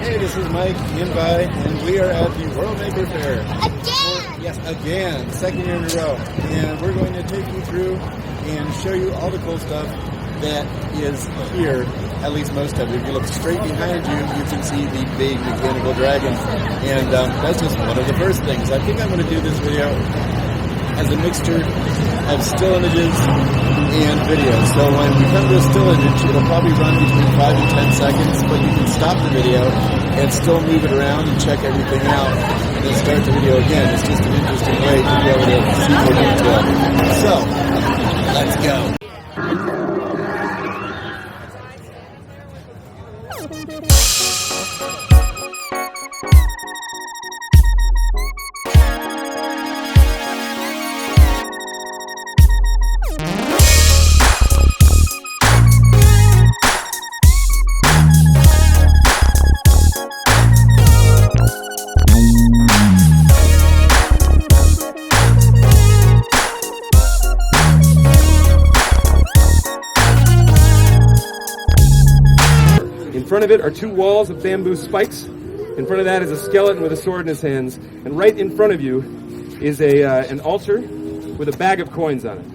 Hey, this is Mike Invi, and we are at the World Maker Faire. Again! Yes, again, second year in a row. And we're going to take you through and show you all the cool stuff that is here, at least most of it. If you look straight behind you, you can see the big mechanical dragon. And that's just one of the first things. I think I'm going to do this video as a mixture of still images and video. So when we come to a still image, it'll probably run between 5 and 10 seconds, but you can stop the video and still move it around and check everything out, and then start the video again. It's just an interesting way to be able to see more detail. So, let's go. In front of it are two walls of bamboo spikes. In front of that is a skeleton with a sword in his hands. And right in front of you is an altar with a bag of coins on it.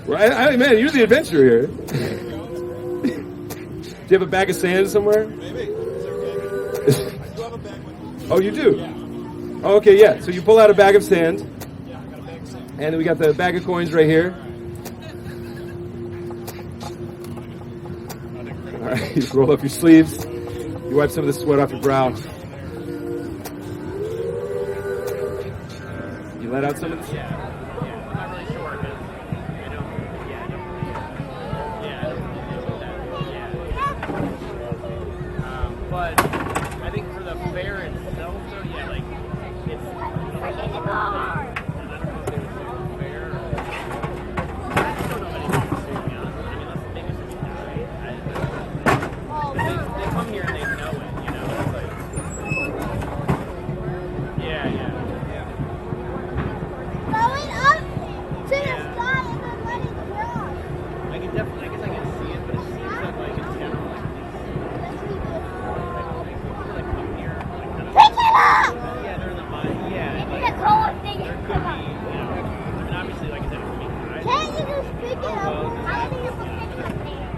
Right, man, you're the adventurer here. Do you have a bag of sand somewhere? Maybe. Oh, you do? Oh, okay, yeah. So you pull out a bag of sand. And then we got the bag of coins right here. All right, you just roll up your sleeves. You wipe some of the sweat off your brow. You let out some of the sweat. I'm not really sure because I don't. But I think for the fair itself, though, yeah, like it's.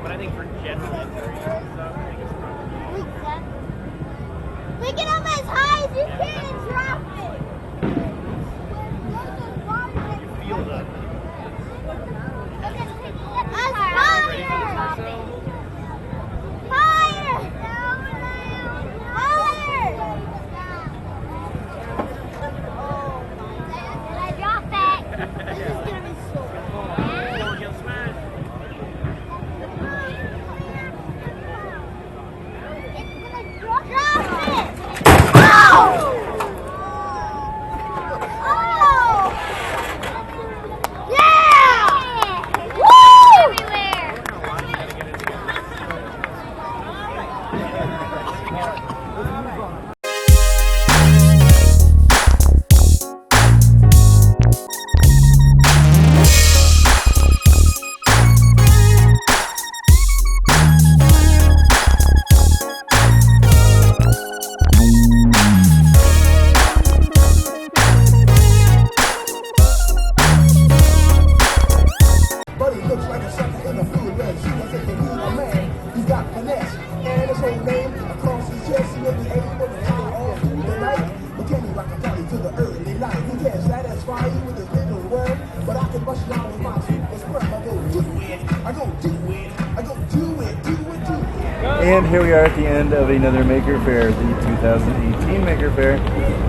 But I think for general information stuff, I think it's probably. Pick it up as high as you can and drop it. Feel the. Higher! Did I drop that? This is gonna be so bad. And here we are at the end of another Maker Faire, the 2018 Maker Faire,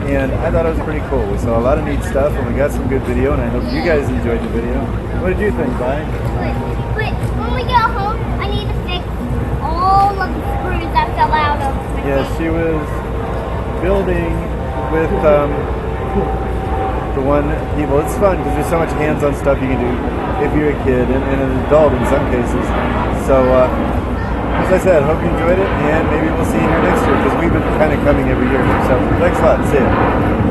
and I thought it was pretty cool. We saw a lot of neat stuff, and we got some good video, and I hope you guys enjoyed the video. What did you think, Vi? But when we get home, I need to fix all of the screws that fell out of the Yes, she was building with the one people. It's fun because there's so much hands-on stuff you can do if you're a kid and an adult in some cases. So, as I said, hope you enjoyed it, and maybe we'll see you here next year because we've been kind of coming every year. So, thanks a lot. See ya.